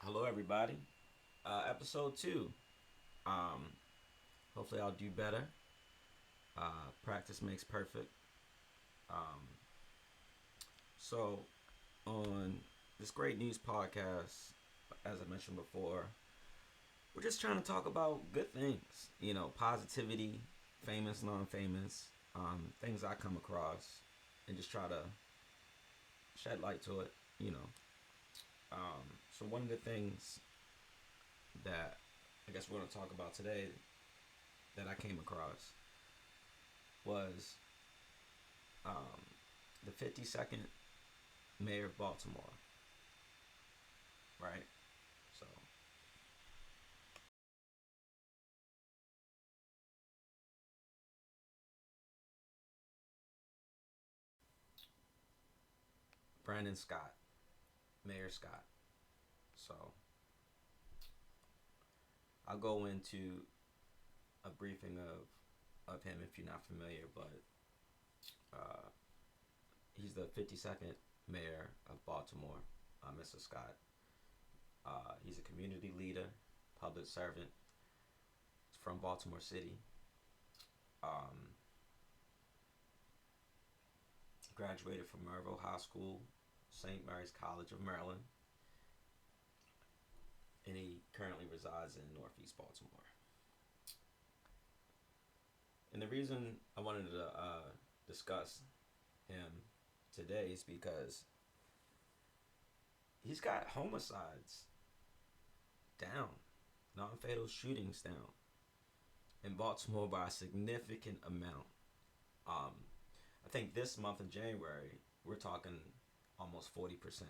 Hello, everybody. Episode 2. Um, Hopefully, I'll do better. Practice makes perfect. Um, so, on this great news podcast, as I mentioned before, we're just trying to talk about good things. Positivity, famous, non famous, things I come across, and just try to shed light to it. You know. So, one of the things that I guess we're going to talk about today that I came across was um, the 52nd mayor of Baltimore, right? So, Brandon Scott, Mayor Scott. So, I'll go into a briefing of him if you're not familiar, but uh, he's the 52nd mayor of Baltimore, Mr. Scott. He's a community leader, public servant from Baltimore City. Um, Graduated from Merville High School, St. Mary's College of Maryland, and he currently resides in Northeast Baltimore. And the reason I wanted to discuss him today is because he's got homicides down, non fatal shootings down in Baltimore by a significant amount. Um, I think this month of January, we're talking almost 40%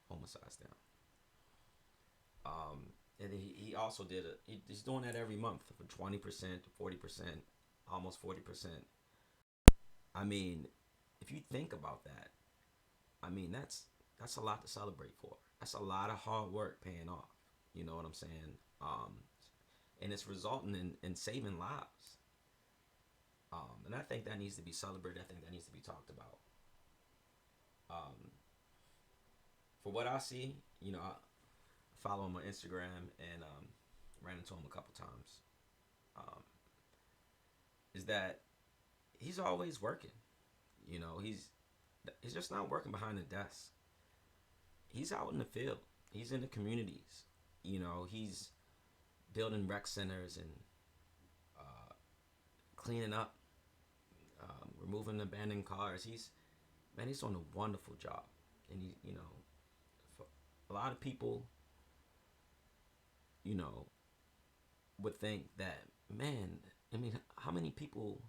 homicides down. And he also did it. He's doing that every month from 20% to 40%, almost 40%. I mean, if you think about that, I mean that's a lot to celebrate for. That's a lot of hard work paying off. You know what I'm saying? And it's resulting in saving lives. And I think that needs to be celebrated. I think that needs to be talked about. Um, for what I see, I follow him on Instagram and ran into him a couple times. Um, is that he's always working. He's just not working behind the desk. He's out in the field. He's in the communities. He's building rec centers and uh, cleaning up, removing abandoned cars. He's doing a wonderful job. And for a lot of people, you know, would think that, man, I mean, how many people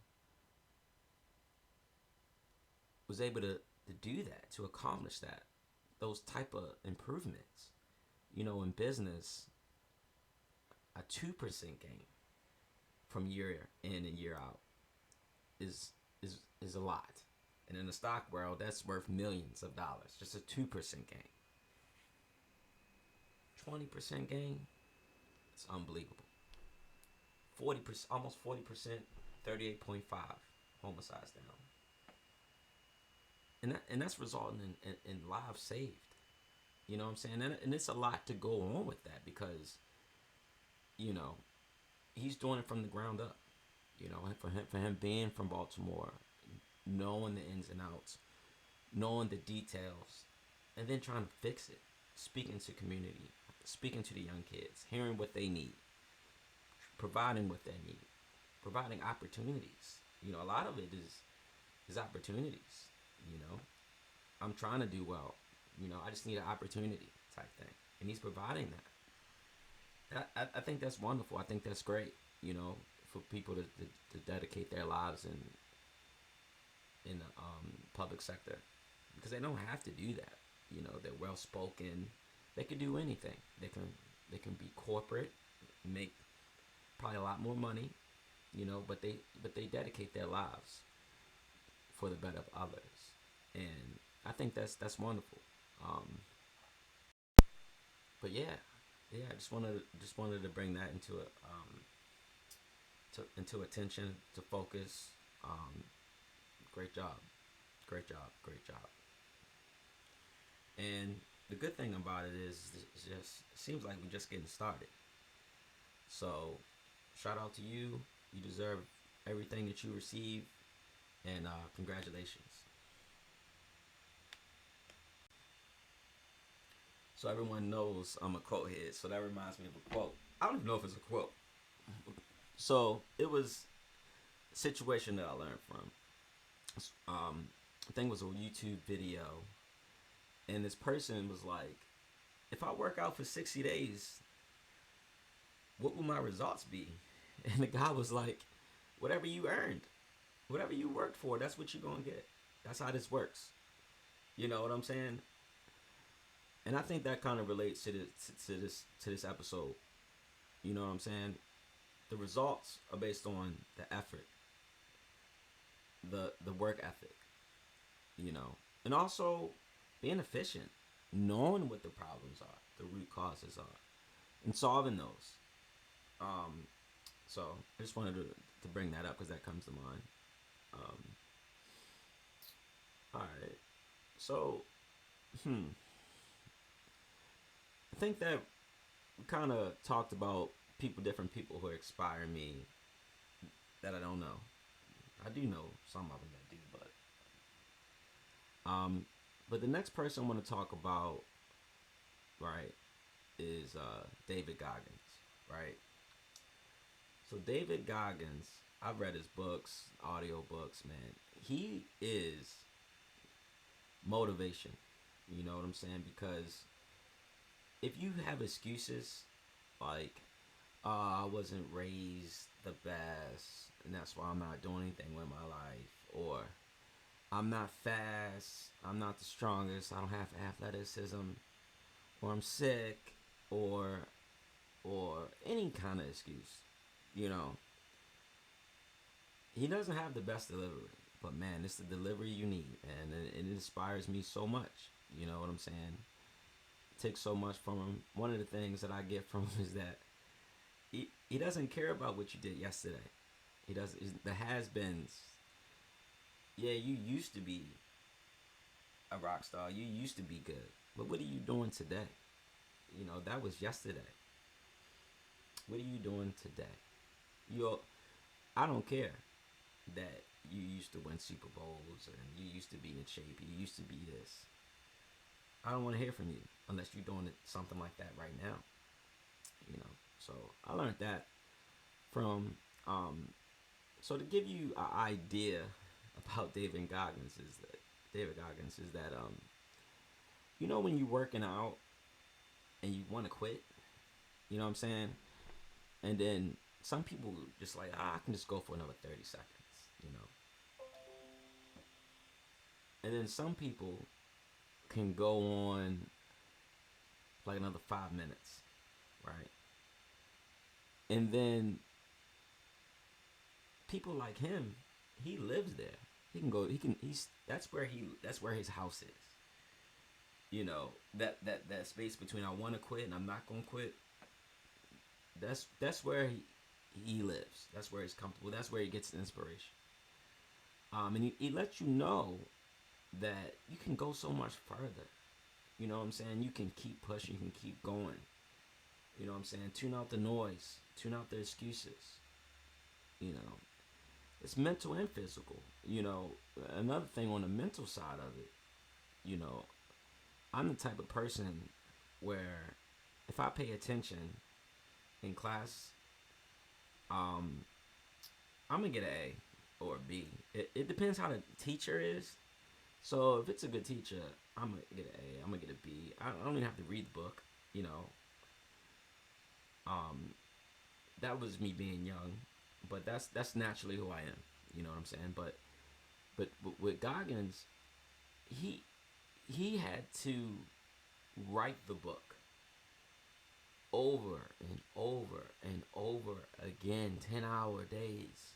was able to do that, to accomplish that, those type of improvements? In business, a 2% gain from year in and year out is a lot. And in the stock world, that's worth millions of dollars. Just a 2% gain. 20% gain, it's unbelievable. 40%, almost 40%, 38.5 homicides down. And that's resulting in lives saved. You know what I'm saying? And it's a lot to go on with that because, you know, he's doing it from the ground up. For him being from Baltimore, knowing the ins and outs, knowing the details, and then trying to fix it. Speaking to community, speaking to the young kids, hearing what they need, providing what they need, providing opportunities. A lot of it is opportunities. You know, I'm trying to do well. I just need an opportunity type thing, and he's providing that. I think that's wonderful. I think that's great. For people to dedicate their lives in the public sector, because they don't have to do that. They're well spoken. They can do anything. They can be corporate, make probably a lot more money. But they dedicate their lives for the better of others, and I think that's wonderful. Um, but yeah, I just wanted to bring that into attention, to focus. Great job, great job, great job. And the good thing about it is it's just it seems like we're just getting started. So shout out to you. You deserve everything that you receive, and congratulations. So everyone knows I'm a quote head, so that reminds me of a quote. I don't even know if it's a quote. So it was a situation that I learned from. I think it was a YouTube video, and this person was like, "If I work out for 60 days, what will my results be?" And the guy was like, "Whatever you earned, whatever you worked for, that's what you're gonna get. That's how this works." You know what I'm saying? And I think that kind of relates to this episode. You know what I'm saying? The results are based on the effort, the work ethic, you know, and also being efficient, knowing what the problems are, the root causes are, and solving those. Um, so I just wanted to bring that up because that comes to mind. Um, all right, so I think that we kind of talked about different people who inspire me that I don't know. I do know some of them that do, but the next person I want to talk about, right, is David Goggins, right? So David Goggins, I've read his books, audio books, man. He is motivation. You know what I'm saying? Because if you have excuses like, I wasn't raised the best, and that's why I'm not doing anything with my life, or I'm not fast, I'm not the strongest, I don't have athleticism, or I'm sick, or any kind of excuse, you know. He doesn't have the best delivery, but man, it's the delivery you need, and it inspires me so much. You know what I'm saying? It takes so much from him. One of the things that I get from him is that he doesn't care about what you did yesterday. He does the has-beens. Yeah, you used to be a rock star. You used to be good. But what are you doing today? You know, that was yesterday. What are you doing today? I don't care that you used to win Super Bowls and you used to be in shape. You used to be this. I don't want to hear from you unless you're doing something like that right now. You know, so I learned that from. So to give you an idea about David Goggins is that you know, when you're working out and you want to quit, you know what I'm saying, and then some people just like, I can just go for another 30 seconds, you know, and then some people can go on like another 5 minutes, right? And then people like him, he lives there. He can go. That's where his house is. You know, that space between I want to quit and I'm not gonna quit. That's where he lives. That's where he's comfortable. That's where he gets the inspiration. And he lets you know that you can go so much further. You know what I'm saying? You can keep pushing. You can keep going. You know what I'm saying? Tune out the noise. Tune out the excuses. You know, it's mental and physical. You know, another thing on the mental side of it, you know, I'm the type of person where if I pay attention in class, I'm gonna get an A or a B. It depends how the teacher is. So if it's a good teacher, I'm gonna get an A. I'm gonna get a B. I don't even have to read the book. You know. That was me being young, but that's naturally who I am. You know what I'm saying? But with Goggins, he had to write the book over and over and over again, 10-hour days.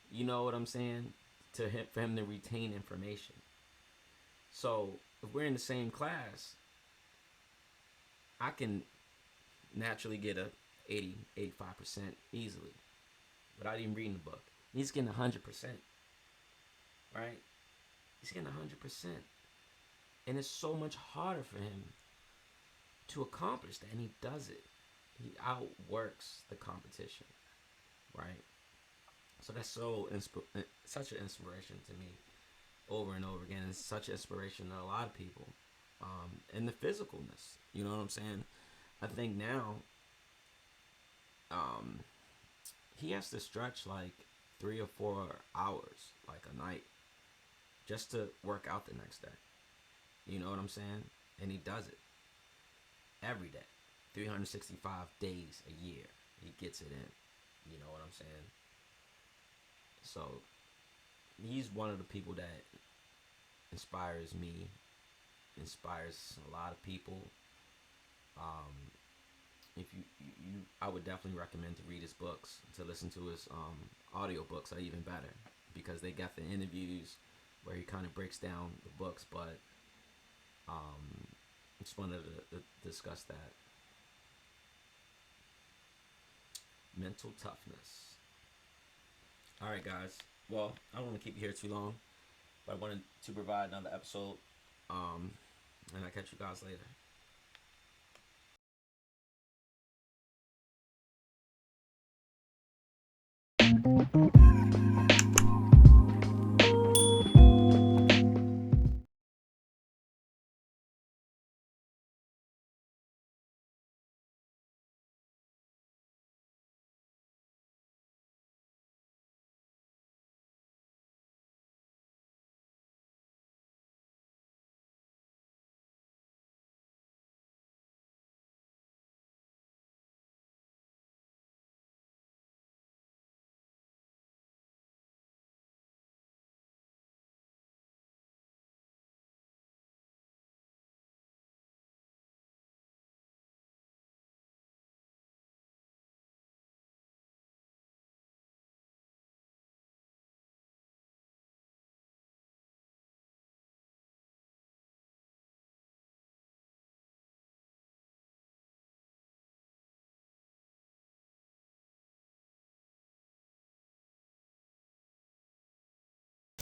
You know what I'm saying? For him to retain information. So if we're in the same class, I can naturally get a 85% easily without even reading the book. He's getting 100%, right? He's getting 100%, and it's so much harder for him to accomplish that, and he does it. He outworks the competition, right? So that's such an inspiration to me over and over again. It's such an inspiration to a lot of people. And the physicalness, you know what I'm saying? I think now, um, he has to stretch like 3 or 4 hours, like a night, just to work out the next day. You know what I'm saying? And he does it every day, 365 days a year. He gets it in. You know what I'm saying? So he's one of the people that inspires me, inspires a lot of people. Um, if you, I would definitely recommend to read his books, to listen to his audio books are even better because they got the interviews where he kind of breaks down the books. But just wanted to discuss that mental toughness. All right, guys. Well, I don't want to keep you here too long, but I wanted to provide another episode. And I'll catch you guys later.